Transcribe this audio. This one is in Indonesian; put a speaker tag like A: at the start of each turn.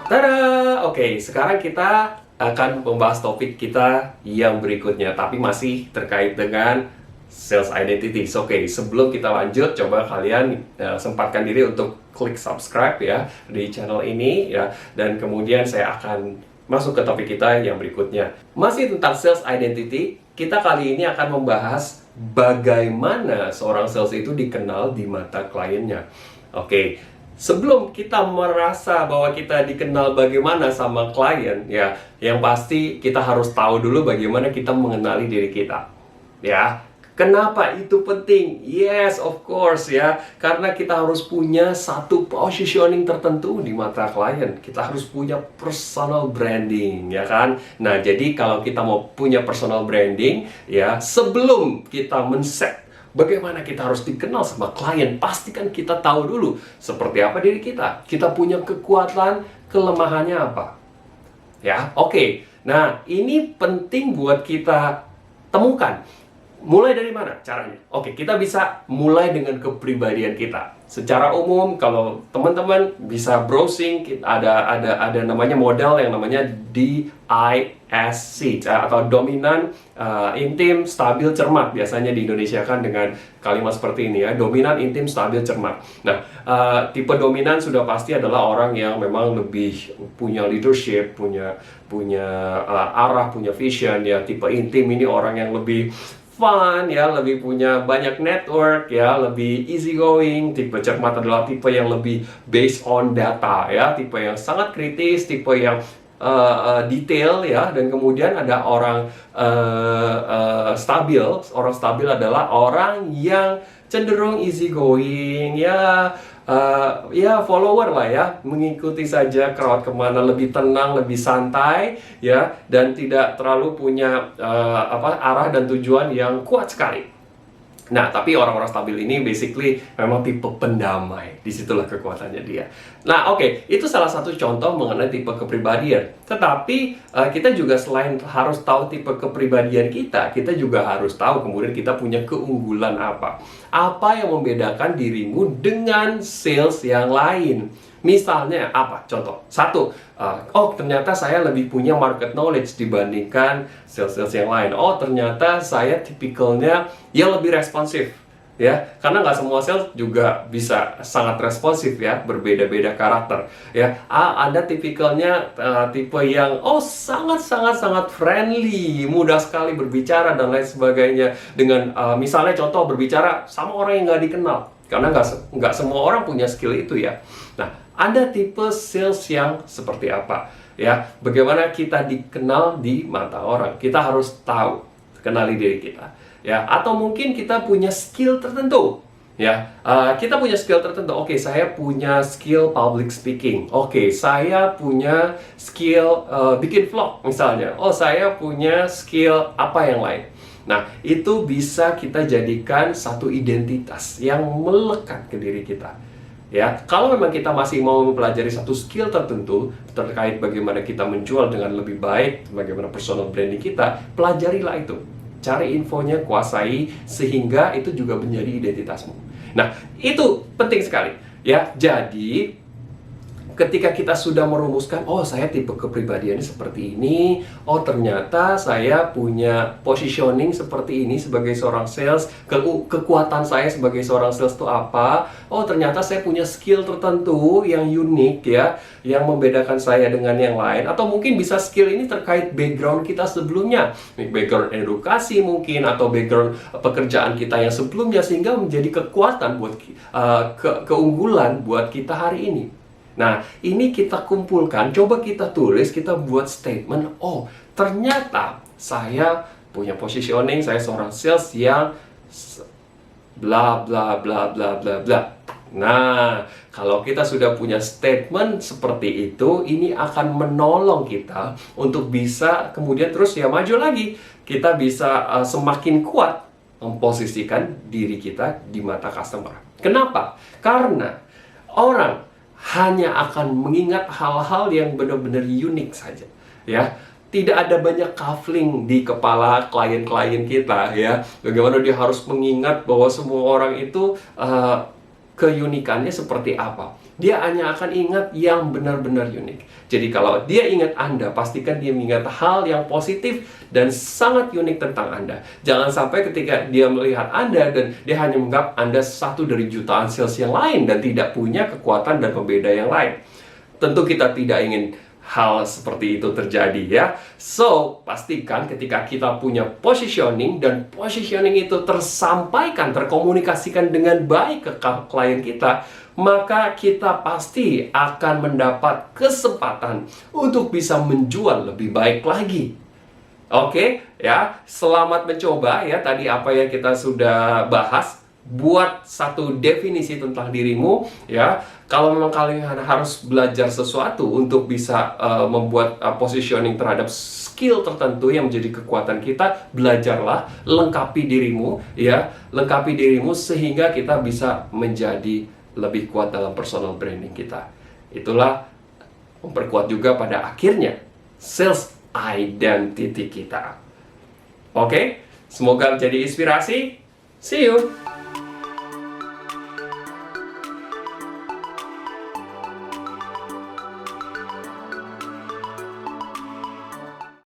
A: Tada! Oke, sekarang kita akan membahas topik kita yang berikutnya, tapi masih terkait dengan sales identity. Oke, sebelum kita lanjut, coba kalian sempatkan diri untuk klik subscribe ya di channel ini ya, dan kemudian saya akan masuk ke topik kita yang berikutnya. Masih tentang sales identity, kita kali ini akan membahas bagaimana seorang sales itu dikenal di mata kliennya. Oke. Sebelum kita merasa bahwa kita dikenal bagaimana sama klien, ya, yang pasti kita harus tahu dulu bagaimana kita mengenali diri kita. Ya, kenapa itu penting? Yes, of course ya, karena kita harus punya satu positioning tertentu di mata klien. Kita harus punya personal branding, ya kan? Nah, jadi kalau kita mau punya personal branding, ya, sebelum kita men-set bagaimana kita harus dikenal sama klien, pastikan kita tahu dulu seperti apa diri kita. Kita punya kekuatan, kelemahannya apa. Ya, oke. Nah, ini penting buat kita temukan. Mulai dari mana caranya? Oke, kita bisa mulai dengan kepribadian kita. Secara umum, kalau teman-teman bisa browsing, ada namanya model yang namanya DISC atau dominan, intim, stabil, cermat. Biasanya di Indonesia kan dengan kalimat seperti ini ya, dominan, intim, stabil, cermat. Nah, tipe dominan sudah pasti adalah orang yang memang lebih punya leadership, punya arah, punya vision ya. Tipe intim ini orang yang lebih fun ya, lebih punya banyak network ya, lebih easy going. Tipe cermat adalah tipe yang lebih based on data ya, tipe yang sangat kritis, tipe yang detail ya. Dan kemudian ada orang stabil. Orang stabil adalah orang yang cenderung easy going ya, ya follower lah ya, mengikuti saja crowd kemana, lebih tenang, lebih santai ya, dan tidak terlalu punya arah dan tujuan yang kuat sekali. Nah, tapi orang-orang stabil ini basically memang tipe pendamai. Disitulah kekuatannya dia. Nah, oke, itu salah satu contoh mengenai tipe kepribadian. Tetapi kita juga selain harus tahu tipe kepribadian kita juga harus tahu kemudian kita punya keunggulan apa. Apa yang membedakan dirimu dengan sales yang lain? Misalnya apa? Contoh, satu, oh ternyata saya lebih punya market knowledge dibandingkan sales-sales yang lain. Oh ternyata saya tipikalnya yang lebih responsif, ya. Karena nggak semua sales juga bisa sangat responsif ya, berbeda-beda karakter. Ya, ada tipikalnya tipe yang sangat friendly, mudah sekali berbicara dan lain sebagainya. Dengan misalnya contoh berbicara sama orang yang nggak dikenal. Karena nggak semua orang punya skill itu ya. Nah, ada tipe sales yang seperti apa? Ya, bagaimana kita dikenal di mata orang? Kita harus tahu, kenali diri kita. Ya, atau mungkin kita punya skill tertentu. Ya, kita punya skill tertentu. Oke, saya punya skill public speaking. Oke, saya punya skill bikin vlog misalnya. Oh, saya punya skill apa yang lain. Nah, itu bisa kita jadikan satu identitas yang melekat ke diri kita. Ya, kalau memang kita masih mau mempelajari satu skill tertentu terkait bagaimana kita menjual dengan lebih baik, bagaimana personal branding kita, pelajarilah itu. Cari infonya, kuasai, sehingga itu juga menjadi identitasmu. Nah, itu penting sekali. Ya, jadi ketika kita sudah merumuskan, oh saya tipe kepribadiannya seperti ini, oh ternyata saya punya positioning seperti ini sebagai seorang sales, kekuatan saya sebagai seorang sales itu apa, oh ternyata saya punya skill tertentu yang unik ya, yang membedakan saya dengan yang lain, atau mungkin bisa skill ini terkait background kita sebelumnya, background edukasi mungkin, atau background pekerjaan kita yang sebelumnya, sehingga menjadi kekuatan buat keunggulan buat kita hari ini. Nah, ini kita kumpulkan, coba kita tulis, kita buat statement, oh ternyata saya punya positioning, saya seorang sales yang bla bla bla bla bla bla. Nah, kalau kita sudah punya statement seperti itu, ini akan menolong kita untuk bisa kemudian terus ya maju lagi. Kita bisa semakin kuat memposisikan diri kita di mata customer. Kenapa? Karena orang hanya akan mengingat hal-hal yang benar-benar unik saja, ya. Tidak ada banyak kafling di kepala klien-klien kita, ya. Bagaimana dia harus mengingat bahwa semua orang itu keunikannya seperti apa. Dia hanya akan ingat yang benar-benar unik. Jadi kalau dia ingat Anda, pastikan dia mengingat hal yang positif dan sangat unik tentang Anda. Jangan sampai ketika dia melihat Anda dan dia hanya menganggap Anda satu dari jutaan sales yang lain dan tidak punya kekuatan dan pembeda yang lain. Tentu kita tidak ingin hal seperti itu terjadi ya. So, pastikan ketika kita punya positioning dan positioning itu tersampaikan, terkomunikasikan dengan baik ke klien kita, maka kita pasti akan mendapat kesempatan untuk bisa menjual lebih baik lagi. Oke, ya. Selamat mencoba ya tadi apa yang kita sudah bahas. Buat satu definisi tentang dirimu ya. Kalau memang kalian harus belajar sesuatu untuk bisa membuat positioning terhadap skill tertentu yang menjadi kekuatan kita, belajarlah, lengkapi dirimu ya, lengkapi dirimu sehingga kita bisa menjadi lebih kuat dalam personal branding kita. Itulah memperkuat juga pada akhirnya sales identity kita. Oke, semoga menjadi inspirasi. See you.